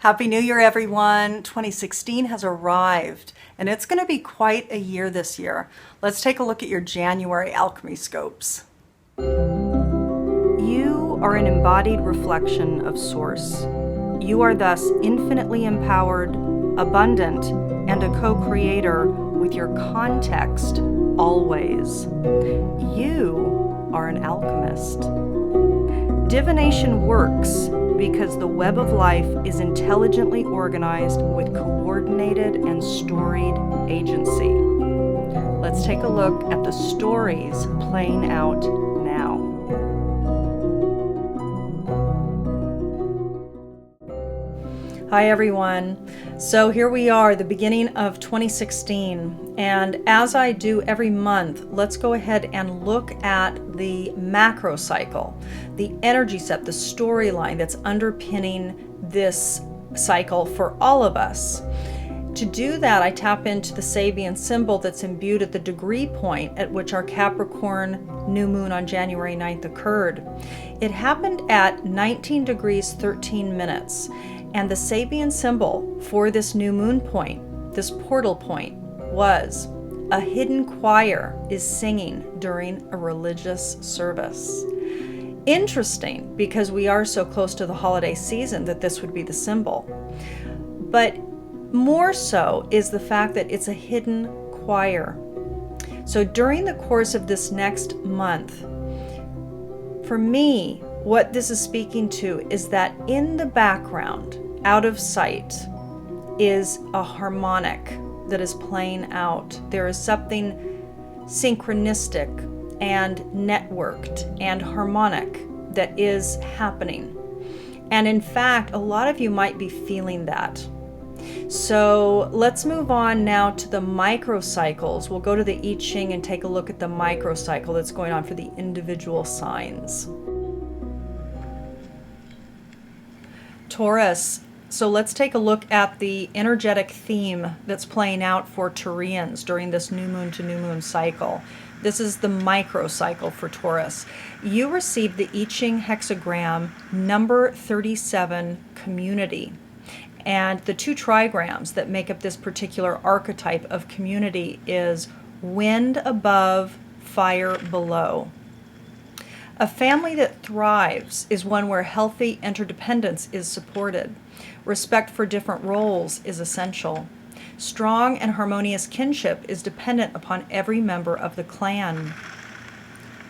Happy New Year, everyone. 2016 has arrived, and it's going to be quite a year this year. Let's take a look at your January alchemy scopes. You are an embodied reflection of Source. You are thus infinitely empowered, abundant, and a co-creator with your context always. You are an alchemist. Divination works because the web of life is intelligently organized with coordinated and storied agency. Let's take a look at the stories playing out now. Hi everyone. So here we are, the beginning of 2016, and as I do every month, let's go ahead and look at the macro cycle, the energy set, the storyline that's underpinning this cycle for all of us. To do that, I tap into the Sabian symbol that's imbued at the degree point at which our Capricorn new moon on January 9th occurred. It happened at 19 degrees 13 minutes. And the Sabian symbol for this new moon point, this portal point, was a hidden choir is singing during a religious service. Interesting, because we are so close to the holiday season that this would be the symbol. But more so is the fact that it's a hidden choir. So during the course of this next month, for me, what this is speaking to is that in the background, out of sight, is a harmonic that is playing out. There is something synchronistic and networked and harmonic that is happening. And in fact, a lot of you might be feeling that. So let's move on now to the microcycles. We'll go to the I Ching and take a look at the microcycle that's going on for the individual signs. Taurus. So let's take a look at the energetic theme that's playing out for Taurians during this new moon to new moon cycle. This is the microcycle for Taurus. You received the I Ching hexagram number 37 community. And the two trigrams that make up this particular archetype of community is wind above, fire below. A family that thrives is one where healthy interdependence is supported. Respect for different roles is essential. Strong and harmonious kinship is dependent upon every member of the clan.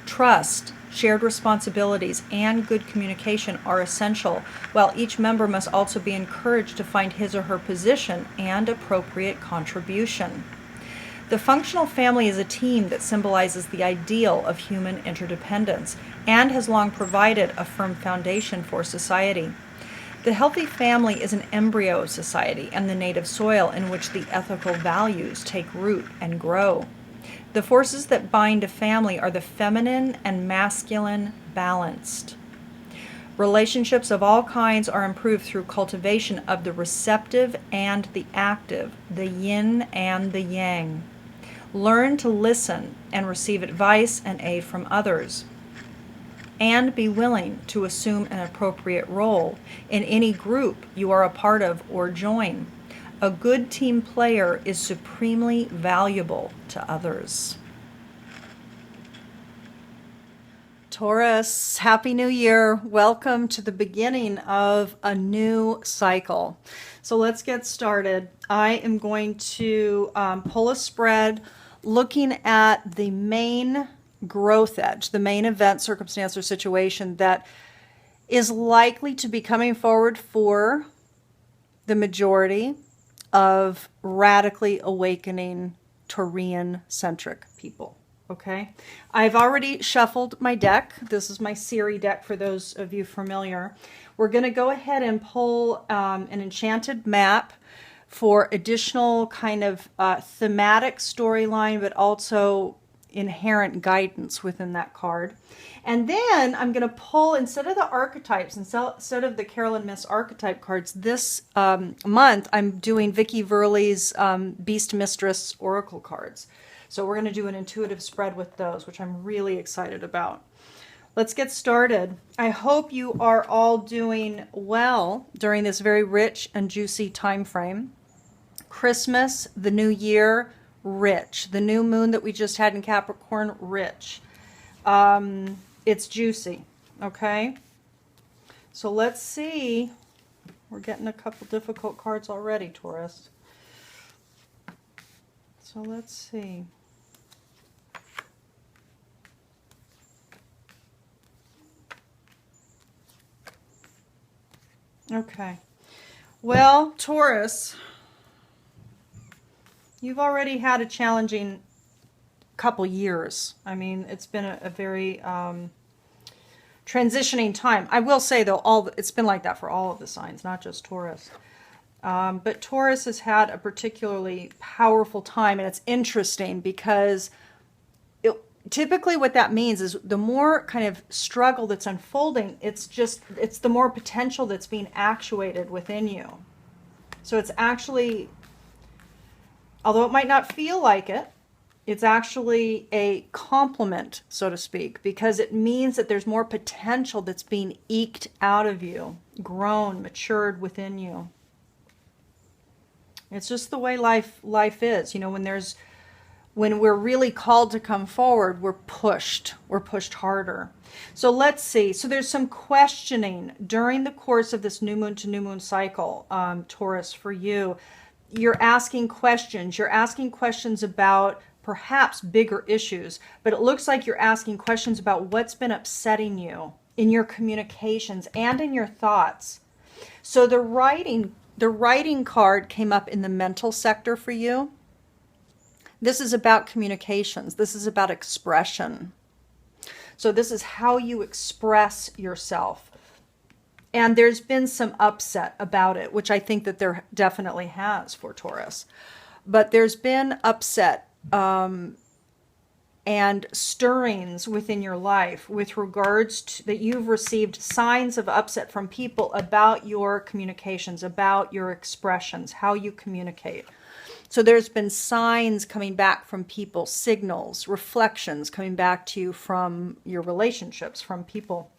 Trust, shared responsibilities, and good communication are essential, while each member must also be encouraged to find his or her position and appropriate contribution. The functional family is a team that symbolizes the ideal of human interdependence and has long provided a firm foundation for society. The healthy family is an embryo of society and the native soil in which the ethical values take root and grow. The forces that bind a family are the feminine and masculine balanced. Relationships of all kinds are improved through cultivation of the receptive and the active, the yin and the yang. Learn to listen and receive advice and aid from others. And be willing to assume an appropriate role in any group you are a part of or join. A good team player is supremely valuable to others. Taurus, Happy New Year. Welcome to the beginning of a new cycle. So let's get started. I am going to pull a spread looking at the main growth edge, the main event, circumstance, or situation that is likely to be coming forward for the majority of radically awakening Taurian-centric people. Okay, I've already shuffled my deck. This is my Siri deck for those of you familiar. We're going to go ahead and pull an enchanted map for additional kind of thematic storyline, but also inherent guidance within that card. And then I'm going to pull, instead of the archetypes, instead of the Carolyn Miss archetype cards, this month I'm doing Vicki Verley's Beast Mistress oracle cards. So we're going to do an intuitive spread with those, which I'm really excited about. Let's get started. I hope you are all doing well during this very rich and juicy time frame. Christmas, the new year, rich. The new moon that we just had in Capricorn, rich. It's juicy, okay? So let's see. We're getting a couple difficult cards already, Taurus. So let's see. Okay. Well, Taurus, you've already had a challenging couple years. I mean, it's been a very transitioning time. I will say, though, it's been like that for all of the signs, not just Taurus. But Taurus has had a particularly powerful time, and it's interesting because typically what that means is the more kind of struggle that's unfolding, it's the more potential that's being actuated within you. So it's actually, although it might not feel like it, it's actually a compliment, so to speak, because it means that there's more potential that's being eked out of you, grown, matured within you. It's just the way life is. You know, when we're really called to come forward, we're pushed harder. So let's see. So there's some questioning during the course of this new moon to new moon cycle, Taurus, for you. You're asking questions. You're asking questions about perhaps bigger issues, but it looks like you're asking questions about what's been upsetting you in your communications and in your thoughts. So the writing card came up in the mental sector for you. This is about communications. This is about expression. So this is how you express yourself. And there's been some upset about it, which I think that there definitely has for Taurus. But there's been upset and stirrings within your life with regards to that you've received signs of upset from people about your communications, about your expressions, how you communicate. So there's been signs coming back from people, signals, reflections coming back to you from your relationships, from people.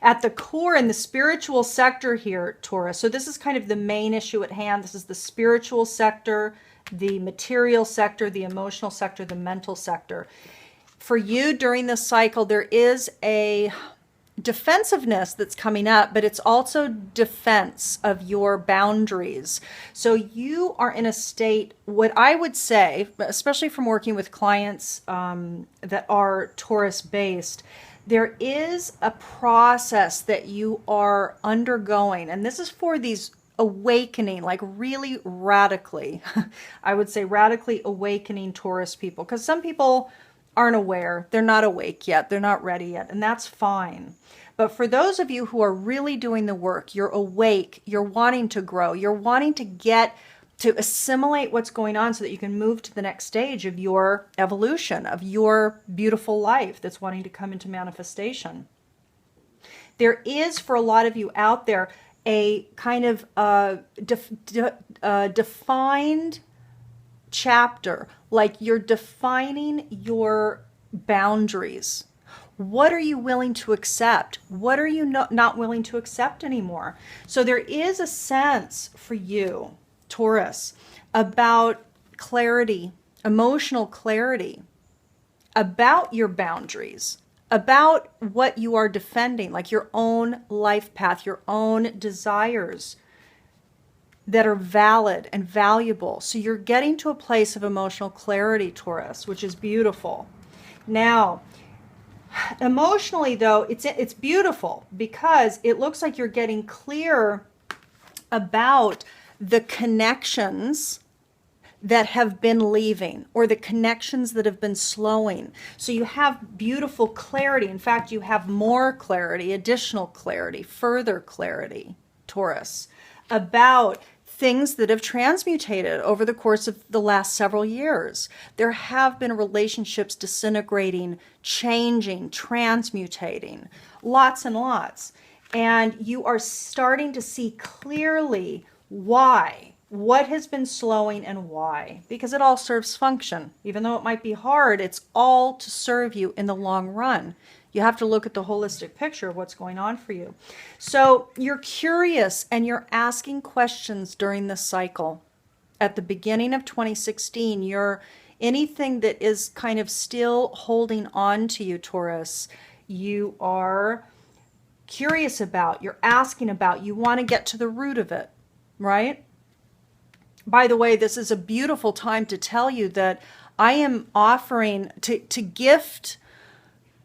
At the core in the spiritual sector here, Taurus, so this is kind of the main issue at hand. This is the spiritual sector, the material sector, the emotional sector, the mental sector. For you during this cycle, there is a defensiveness that's coming up, but it's also defense of your boundaries. So you are in a state, what I would say, especially from working with clients that are Taurus based, there is a process that you are undergoing, and this is for these awakening, like really radically, I would say radically awakening Taurus people, because some people aren't aware, they're not awake yet, they're not ready yet, and that's fine. But for those of you who are really doing the work, you're awake, you're wanting to grow, you're wanting to get to assimilate what's going on so that you can move to the next stage of your evolution, of your beautiful life that's wanting to come into manifestation. There is, for a lot of you out there, a kind of defined chapter, like you're defining your boundaries. What are you willing to accept? What are you not willing to accept anymore? So there is a sense for you, Taurus, about clarity, emotional clarity, about your boundaries, about what you are defending, like your own life path, your own desires that are valid and valuable. So you're getting to a place of emotional clarity, Taurus, which is beautiful. Now, emotionally, though, it's beautiful because it looks like you're getting clear about the connections that have been leaving or the connections that have been slowing. So you have beautiful clarity. In fact, you have more clarity, additional clarity, further clarity, Taurus, about things that have transmutated over the course of the last several years. There have been relationships disintegrating, changing, transmutating, lots and lots. And you are starting to see clearly why, what has been slowing and why, because it all serves function. Even though it might be hard, it's all to serve you in the long run. You have to look at the holistic picture of what's going on for you. So you're curious and you're asking questions during this cycle. At the beginning of 2016, you're anything that is kind of still holding on to you, Taurus, you are curious about, you're asking about, you want to get to the root of it, right? By the way, this is a beautiful time to tell you that I am offering to gift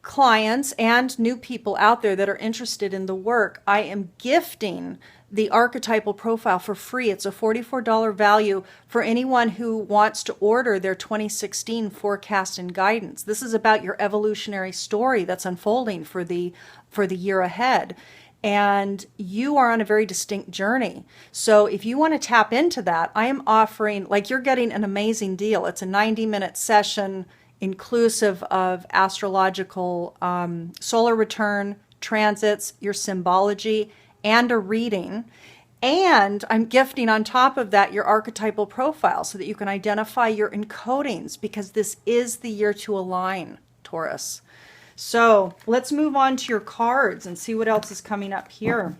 clients and new people out there that are interested in the work. I am gifting the archetypal profile for free. It's a $44 value for anyone who wants to order their 2016 forecast and guidance. This is about your evolutionary story that's unfolding for the year ahead. And you are on a very distinct journey. So if you want to tap into that, I am offering, like, you're getting an amazing deal. It's a 90-minute session inclusive of astrological solar return, transits, your symbology, and a reading. And I'm gifting on top of that your archetypal profile so that you can identify your encodings, because this is the year to align, Taurus. So let's move on to your cards and see what else is coming up here.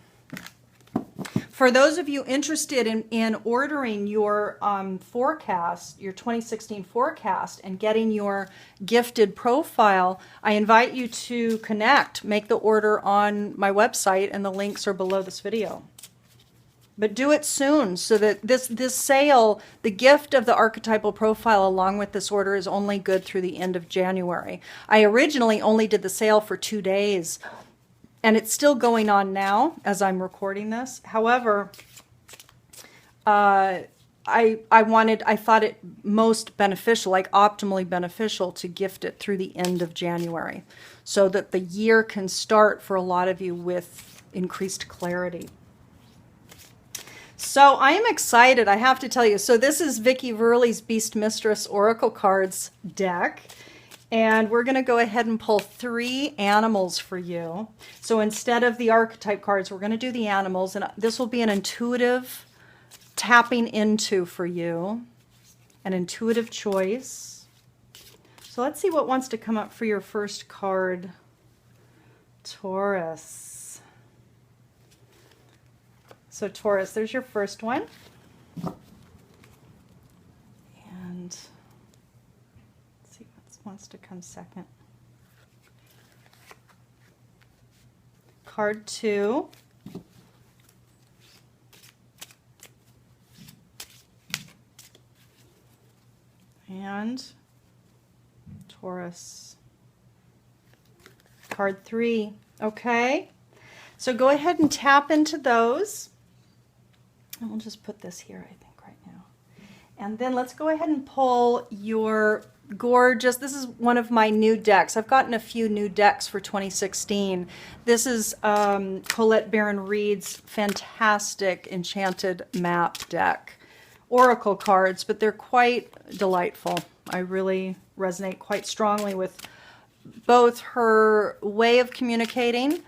For those of you interested in ordering your forecast, your 2016 forecast, and getting your gifted profile, I invite you to connect, make the order on my website, and the links are below this video. But do it soon so that this sale, the gift of the archetypal profile along with this order, is only good through the end of January. I originally only did the sale for 2 days, and it's still going on now as I'm recording this. However, I thought it most beneficial, like optimally beneficial, to gift it through the end of January so that the year can start for a lot of you with increased clarity. So I am excited, I have to tell you. So this is Vicki Verley's Beast Mistress Oracle Cards deck. And we're going to go ahead and pull 3 animals for you. So instead of the archetype cards, we're going to do the animals. And this will be an intuitive tapping into for you. An intuitive choice. So let's see what wants to come up for your first card, Taurus. So Taurus, there's your first one. And let's see what wants to come second. Card 2. And Taurus. Card 3. Okay. So go ahead and tap into those. And we'll just put this here, I think, right now. And then let's go ahead and pull your gorgeous, this is one of my new decks. I've gotten a few new decks for 2016. This is Colette Baron-Reid's fantastic Enchanted Map deck. Oracle cards, but they're quite delightful. I really resonate quite strongly with both her way of communicating,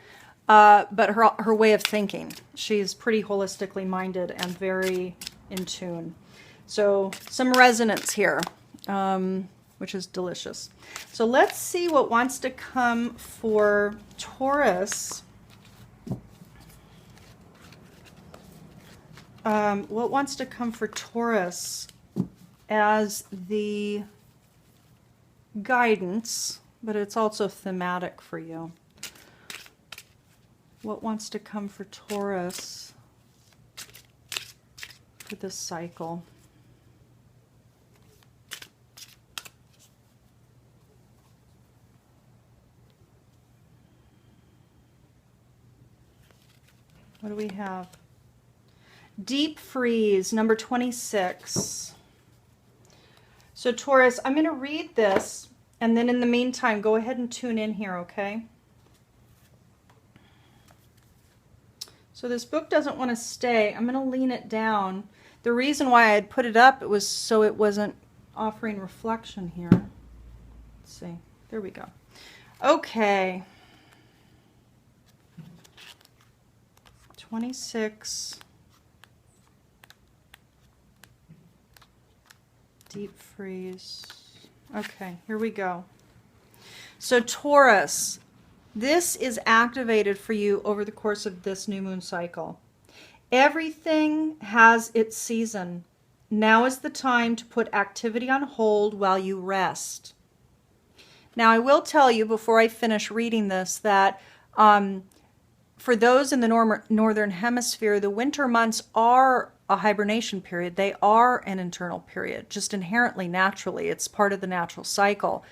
but her way of thinking. She's pretty holistically minded and very in tune. So some resonance here, which is delicious. So let's see what wants to come for Taurus. What wants to come for Taurus as the guidance, but it's also thematic for you. What wants to come for Taurus for this cycle? What do we have? Deep Freeze, number 26. So Taurus, I'm going to read this, and then in the meantime, go ahead and tune in here, okay? So this book doesn't want to stay. I'm going to lean it down. The reason why I had put it up, it was so it wasn't offering reflection here. Let's see. There we go. Okay. 26. Deep Freeze. Okay, here we go. So Taurus, This is activated for you over the course of this new moon cycle. Everything has its season. Now is the time to put activity on hold while you rest. Now, I will tell you before I finish reading this that for those in the northern hemisphere, the winter months are a hibernation period. They are an internal period, just inherently, naturally. It's part of the natural cycle.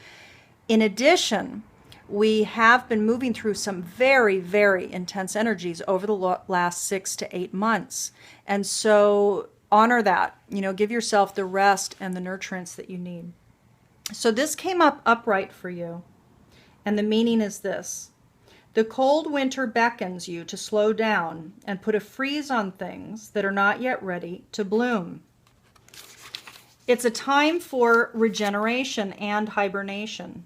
In addition, we have been moving through some very, very intense energies over the last 6 to 8 months. And so honor that, give yourself the rest and the nurturance that you need. So this came up upright for you. And the meaning is this: the cold winter beckons you to slow down and put a freeze on things that are not yet ready to bloom. It's a time for regeneration and hibernation.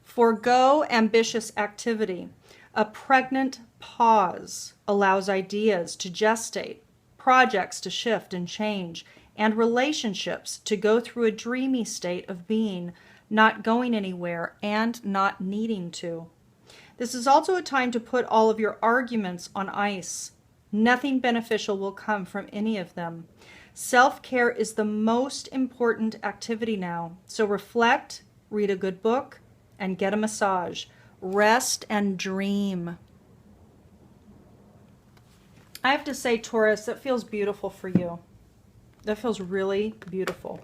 Forgo ambitious activity. A pregnant pause allows ideas to gestate, projects to shift and change, and relationships to go through a dreamy state of being, not going anywhere and not needing to. This is also a time to put all of your arguments on ice. Nothing beneficial will come from any of them. Self-care is the most important activity now. So reflect, read a good book, and get a massage. Rest and dream. I have to say, Taurus, that feels beautiful for you. That feels really beautiful.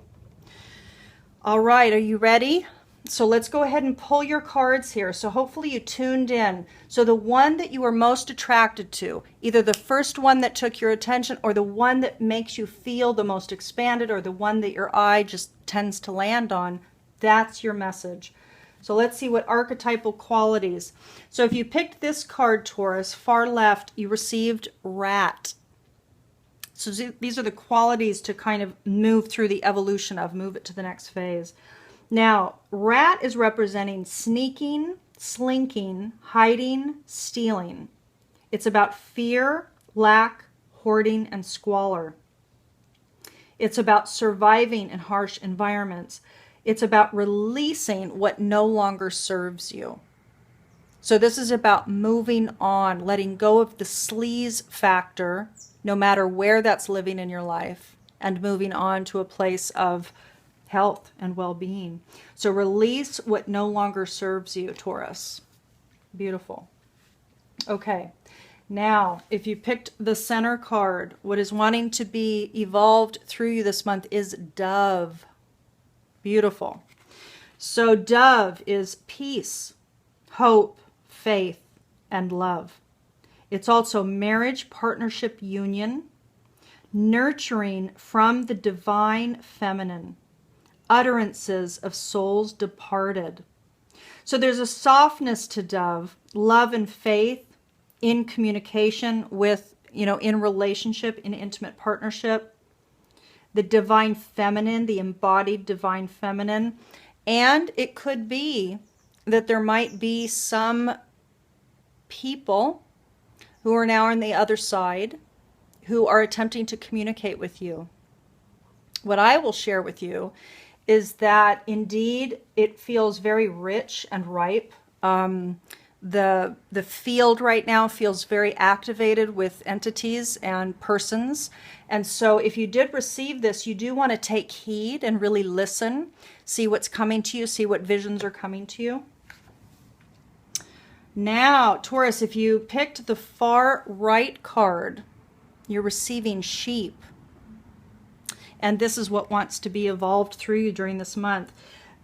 All right, are you ready? So let's go ahead and pull your cards here. So hopefully you tuned in. So the one that you were most attracted to, either the first one that took your attention or the one that makes you feel the most expanded or the one that your eye just tends to land on, that's your message. So let's see what archetypal qualities. So if you picked this card, Taurus, far left, you received rat. So these are the qualities to kind of move through the evolution of, move it to the next phase. Now, rat is representing sneaking, slinking, hiding, stealing. It's about fear, lack, hoarding, and squalor. It's about surviving in harsh environments. It's about releasing what no longer serves you. So this is about moving on, letting go of the sleaze factor, no matter where that's living in your life, and moving on to a place of health and well-being. So release what no longer serves you, Taurus. Beautiful. Okay. Now, if you picked the center card, what is wanting to be evolved through you this month is Dove. Beautiful. So Dove is peace, hope, faith, and love. It's also marriage, partnership, union, nurturing from the divine feminine, utterances of souls departed. So there's a softness to Dove, love and faith in communication with, in relationship, in intimate partnership. The divine feminine, the embodied divine feminine. And it could be that there might be some people who are now on the other side who are attempting to communicate with you. What I will share with you is that indeed it feels very rich and ripe. The field right now feels very activated with entities and persons. And so if you did receive this, you do want to take heed and really listen, see what's coming to you, see what visions are coming to you. Now, Taurus, if you picked the far right card, you're receiving sheep. And this is what wants to be evolved through you during this month.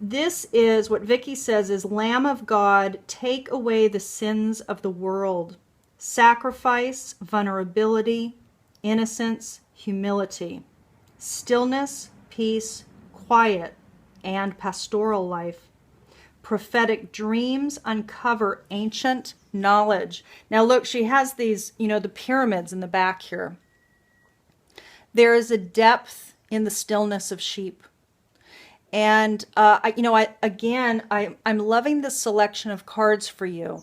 This is what Vicky says is Lamb of God, take away the sins of the world. Sacrifice, vulnerability, innocence, humility, stillness, peace, quiet, and pastoral life. Prophetic dreams uncover ancient knowledge. Now look, she has these, the pyramids in the back here. There is a depth in the stillness of sheep. And, I'm loving this selection of cards for you.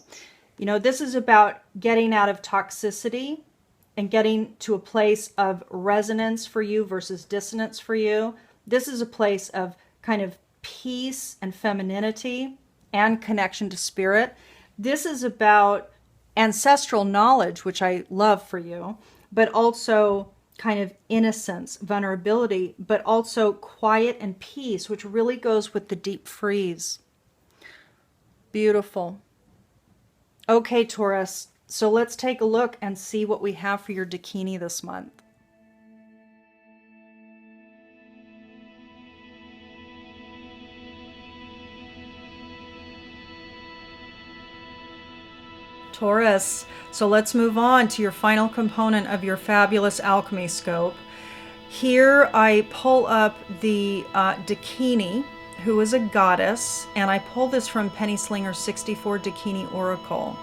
This is about getting out of toxicity and getting to a place of resonance for you versus dissonance for you. This is a place of kind of peace and femininity and connection to spirit. This is about ancestral knowledge, which I love for you, but also kind of innocence, vulnerability, but also quiet and peace, which really goes with the deep freeze. Beautiful. Okay, Taurus, so let's take a look and see what we have for your Dakini this month. Taurus, so let's move on to your final component of your fabulous alchemy scope. Here I pull up the Dakini, who is a goddess, and I pull this from Penny Slinger 64 Dakini Oracle.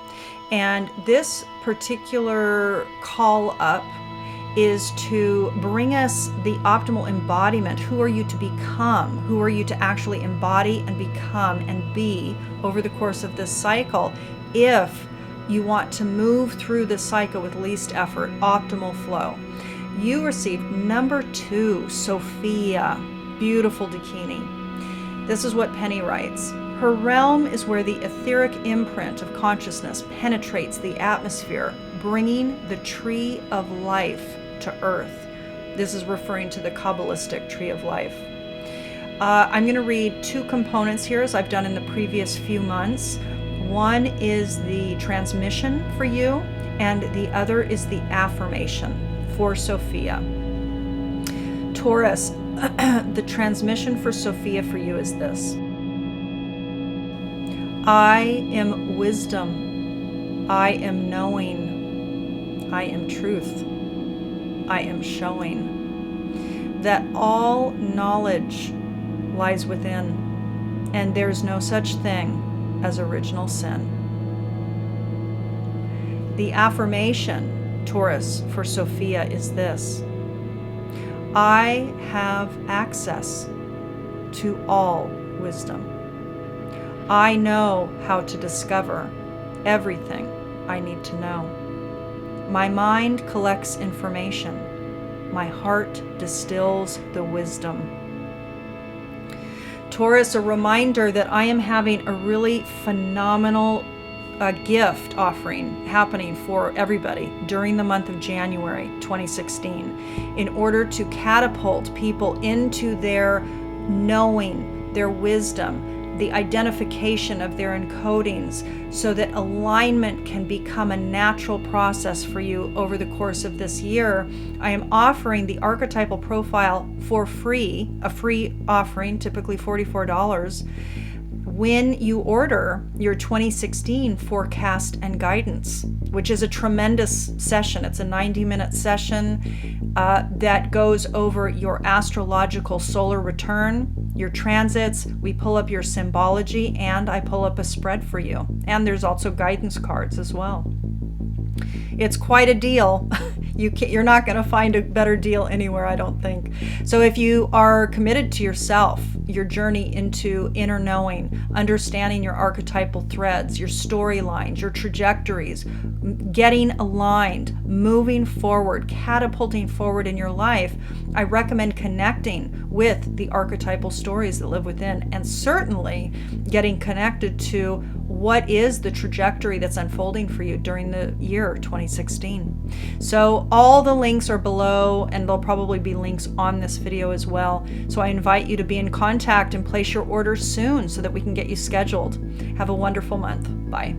And this particular call up is to bring us the optimal embodiment. Who are you to become? Who are you to actually embody and become and be over the course of this cycle, if you want to move through this cycle with least effort, optimal flow. You received number 2, Sophia, beautiful Dakini. This is what Penny writes. Her realm is where the etheric imprint of consciousness penetrates the atmosphere, bringing the tree of life to earth. This is referring to the Kabbalistic tree of life. I'm going to read 2 components here, as I've done in the previous few months. One is the transmission for you, and the other is the affirmation for Sophia. Taurus, the transmission for Sophia for you is this. I am wisdom. I am knowing. I am truth. I am showing that all knowledge lies within, and there's no such thing as original sin. The affirmation, Taurus, for Sophia is this. I have access to all wisdom. I know how to discover everything I need to know. My mind collects information. My heart distills the wisdom. Taurus, a reminder that I am having a really phenomenal gift offering happening for everybody during the month of January 2016 in order to catapult people into their knowing, their wisdom, the identification of their encodings, so that alignment can become a natural process for you over the course of this year. I am offering the archetypal profile for free, a free offering, typically $44, when you order your 2016 forecast and guidance, which is a tremendous session. It's a 90-minute session that goes over your astrological solar return, your transits. We pull up your symbology, and I pull up a spread for you. And there's also guidance cards as well. It's quite a deal. You're not going to find a better deal anywhere, I don't think. So if you are committed to yourself, your journey into inner knowing, understanding your archetypal threads, your storylines, your trajectories, getting aligned, moving forward, catapulting forward in your life, I recommend connecting with the archetypal stories that live within, and certainly getting connected to what is the trajectory that's unfolding for you during the year 2016. So all the links are below, and there'll probably be links on this video as well. So I invite you to be in contact and place your orders soon so that we can get you scheduled. Have a wonderful month. Bye.